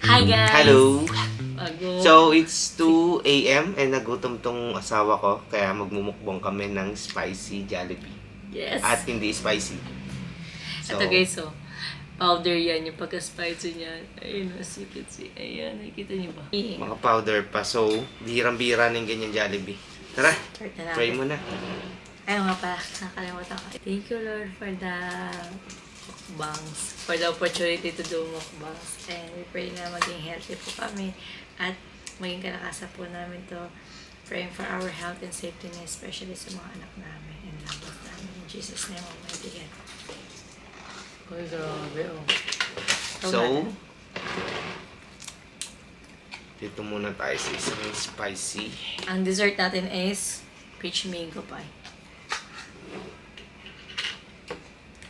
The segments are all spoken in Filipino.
Hi guys! Hello! Bago. So, it's 2 a.m. and nagutom tong asawa ko. Kaya magmumukbang kami ng spicy Jollibee. Yes! At hindi spicy. So, Ito guys, so, powder yan, yung pagka-spicy niya. Ayun, as you can see. Ayan, nakikita niyo ba? mga powder pa. So, bihirang-bihira ng ganyan Jollibee. Tara, Start na natin. try mo na. Ayun nga pala, nakalimutan ko. Thank you Lord for the mukbangs, for the opportunity to do mukbangs. And we pray na maging healthy po kami at maging kalakasan po namin to. Praying for our health and safety na especially sa mga anak namin and loved ones namin. In Jesus' name, Almighty God. Uy, grabe oh. So, dito muna tayo sa isang spicy. Ang dessert natin is peach mango pie.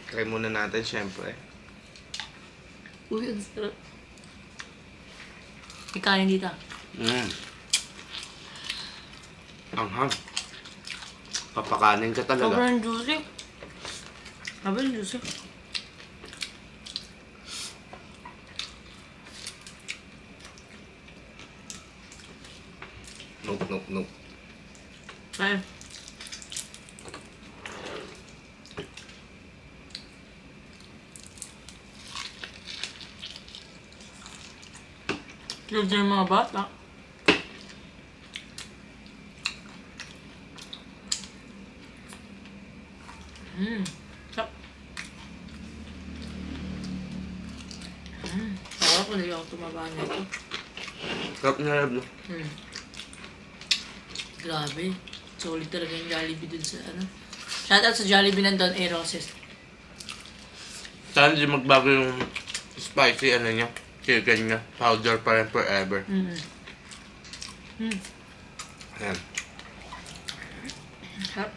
Try muna natin, syempre. Uy, ang sarap. May kanin dito. Anghang. Papakanin ka talaga. Sobrang juicy. Sobrang juicy. Nope. Ay. Cute yung mga bata. Sarap. Sarap ko hindi ako tumaba nito. Sarap na lab, no? Grabe. Solid talaga yung Jollibee dun sa ano. Shoutout sa Jollibee nandun, Roses. Sana di magbago yung spicy ano niya, chicken niya. Powder pa rin forever. Ayan. Sarap.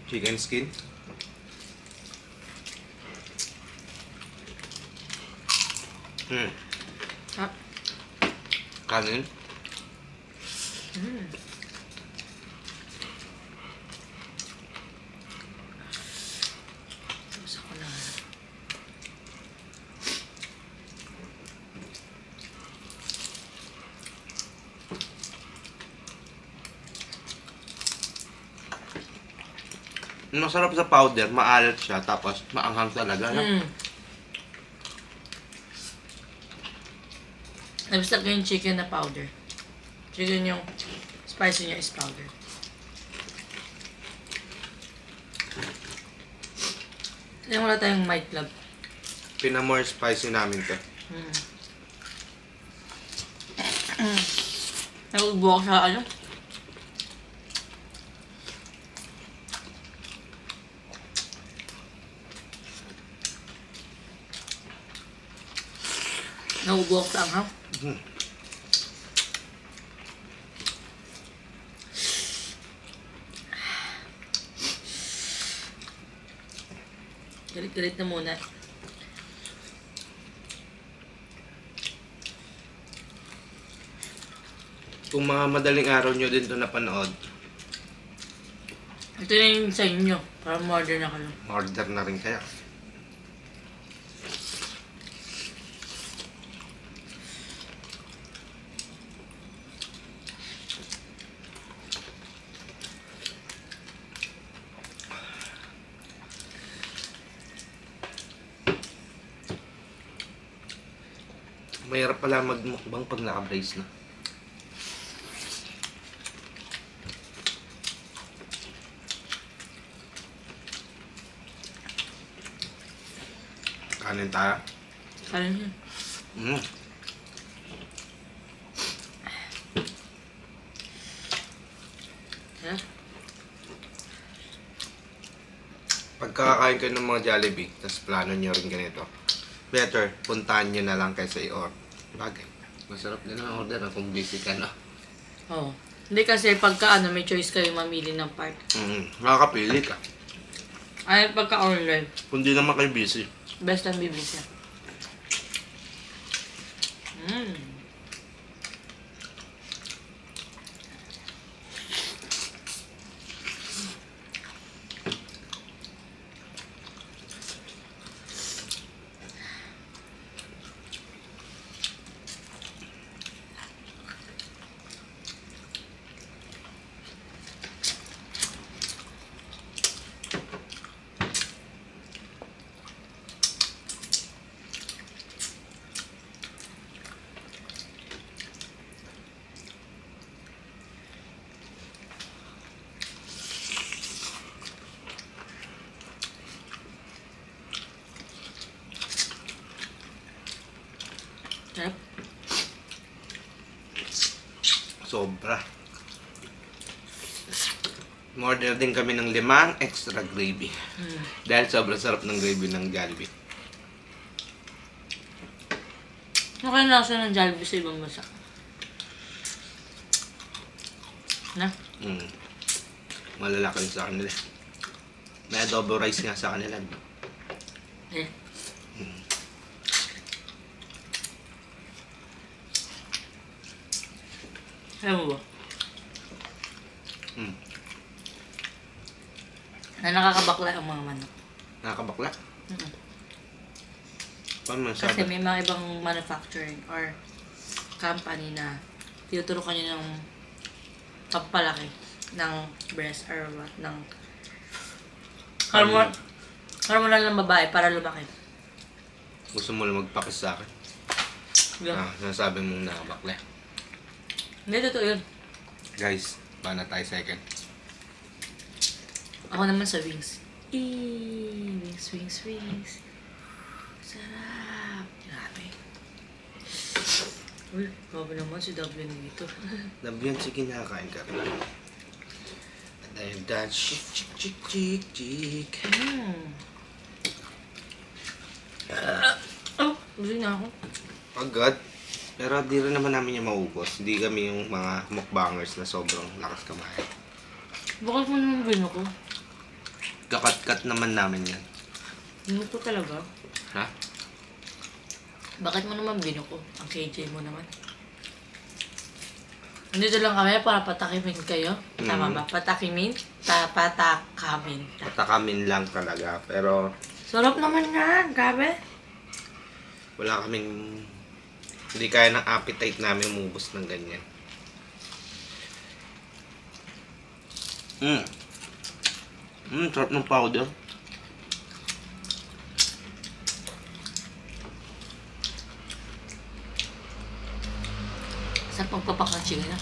Chicken skin. Sarap. Kanin. Gusto ko na. Masarap sa powder, maalat siya, tapos maanghang talaga. No? Nabistag ko yung chicken na powder. Chicken yung spicy niya is powder. Kaya wala tayong might club. Pinamore spicy namin to. Nagugbuwak sa ano? Nagugbuwak sa anghang? Galit-galit na muna. Kung mga madaling araw nyo din to napanood, Ito na yung sa inyo. Para ma-order na kayo. order na rin kaya. Mahirap pala magmukbang pag naka-brace na. Kanin tayo. Kaya niya. Ha? Pagkakain kayo ng mga Jollibee, tapos plano nyo rin ganito, better, puntahan nyo na lang kaysa i-order. Bagay. Masarap din ang order kung busy ka na. Oo. Hindi kasi pagka ano, may choice kayo mamili ng part. Makakapili ka. Ay, pagka online, Kung di naman kayo busy. best ang bibili siya. Sobra. Order din kami ng 5 extra gravy. Dahil sobrang sarap ng gravy ng Jollibee. Ano kaya nasa ng Jollibee sa ibang bansa? Na? Malalaki sa kanila. May adobo rice nga sa kanila. Eh. Alam mo ba? Na nakakabakla ang mga manok. Nakakabakla? Paano man Kasi sabi? may mga ibang manufacturing or company na tinuturukan nyo ng pagpalaki ng breast or what, ng hormonal ng babae para lumaki. Gusto mo lang magpakis sa akin? Yeah. Sinasabi mong nakabakla. Hindi, totoo yun. Guys, paano tayo second? Ako naman sa wings. Wings, wings, wings. Sarap. Grabe. Uy, grabe naman si W nito. Nabiyan, sige, nakakain ka rin. And then that chick, chick, chick, chick, chick. Oh, busy na ako. Agad. Pero di rin naman namin yung maubos. Hindi kami yung mga mukbangers na sobrang lakas kamay. Bakit mo naman bino ko? Kakat-kat naman namin yan. Bino ko talaga? Ha? Bakit mo naman bino ko? Ang KJ mo naman. Nandito lang kami para patakimin kayo. Tama ba? Patakimin? Patakamin. Patakamin lang talaga. Pero Sarap naman yan. Grabe. wala kaming... Hindi kaya ng appetite namin umubos ng ganyan. Sarap ng powder. Sarap magpapak ng chicken na.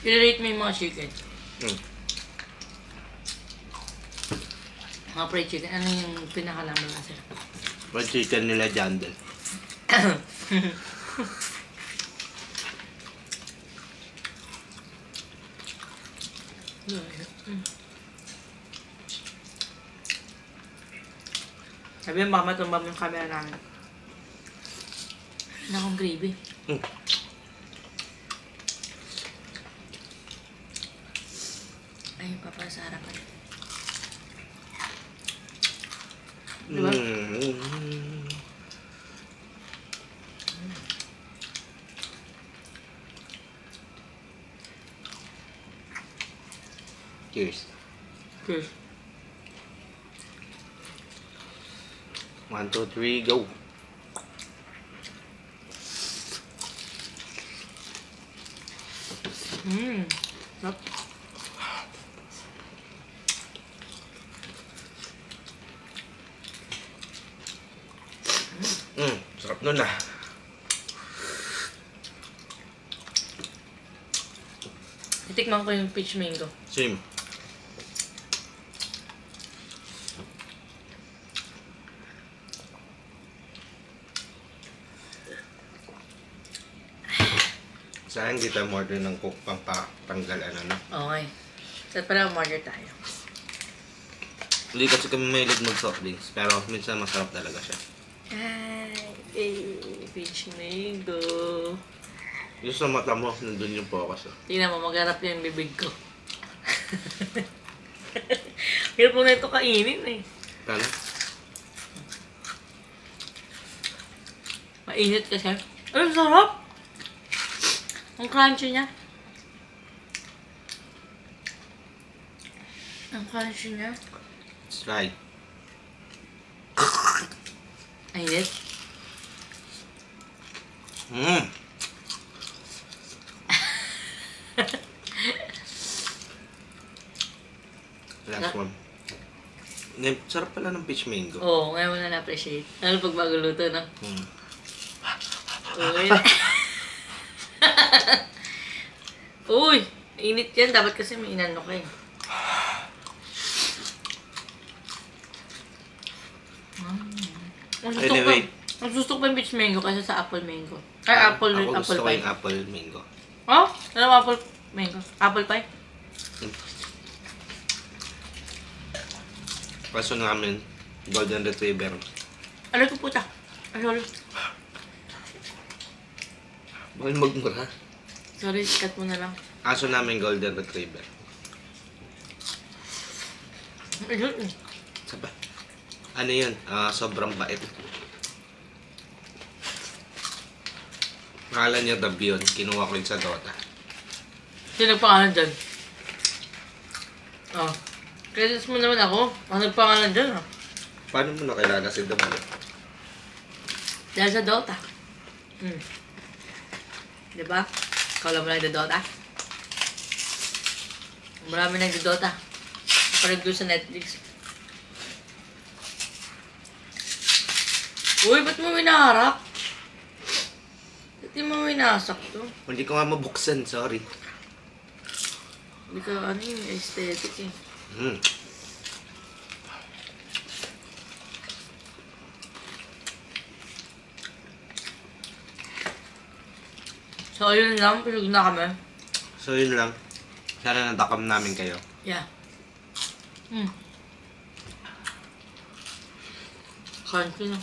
I-rate mo yung mga chicken. Mga fried chicken. Ano yung pinakalaman na sila? Fried chicken nila Jandel. Sabi yung baka matumbang yung camera namin. Ano akong gravy? Ay, papasa harapan. Diba? Cheers. Cheers. 1, 2, 3, go. Sarap. Sarap nun ah. Itikman ko yung peach mango. Same. Sayang di tayo order ng coke pang tanggal ano. Okay. So, pala umorder tayo. Hindi kasi kami mahilig mag-soft drinks, pero minsan masarap talaga siya. Ay, peach mango. Yung sa mata mo, nandun yung focus. Tingnan mo, magharap yung bibig ko. Hirap mo na ito kainin eh. Ano? Mainit kasi. Ay, sarap! Ang crunchy niya. Ang crunchy niya. Let's try. Mainit. Last one. Sarap pala ng peach mango. Oo, ngayon mo na na-appreciate. Lalo pag bago luto, no? Uy. Uy! Init yan. Dapat kasi may inano ka eh. Anyway, Mas gusto ko pa yung peach mango kaysa sa apple mango. Ay, apple Ako gusto ko pie. yung apple mango. Oh? Ano apple mango? Apple pie? Kaso namin, golden retriever. Alam ko puta. Ay, sorry. Bakit magmura? Sorry, cut mo na lang. Aso namin golden retriever. Ayun. Saba. Ano yun? Sobrang bait. Pangalan niya Dabion. Kinuha ko yun sa Dota. Sino nagpangalan dyan? Oh. Credits mo naman ako. Ako nagpangalan dyan, ah. Paano mo nakilala si Dabion? Dahil sa Dota. Diba? Ikaw lang mo nagda-Dota? Marami nagda-Dota. Parang doon sa Netflix. Uy, ba't mo winaharap? Ba't di mo winasak to? Hindi ko nga mabuksan, sorry. Hindi ka, ano yung aesthetic eh. So, ayun lang. Pilig na kami. So yun lang. Sana natakam namin kayo. Yeah. Country na.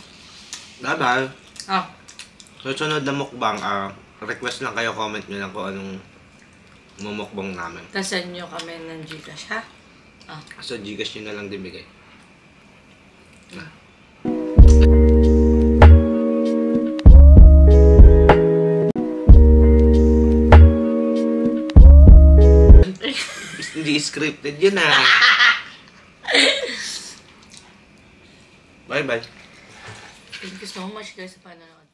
Bye-bye. Susunod na mukbang, request lang kayo, comment nyo lang kung anong mumukbang namin. Tapos send nyo kami ng Gcash, ha? So Gcash nyo na lang din bigay. Hindi scripted yun Bye-bye. Thank you so much guys sa panonood.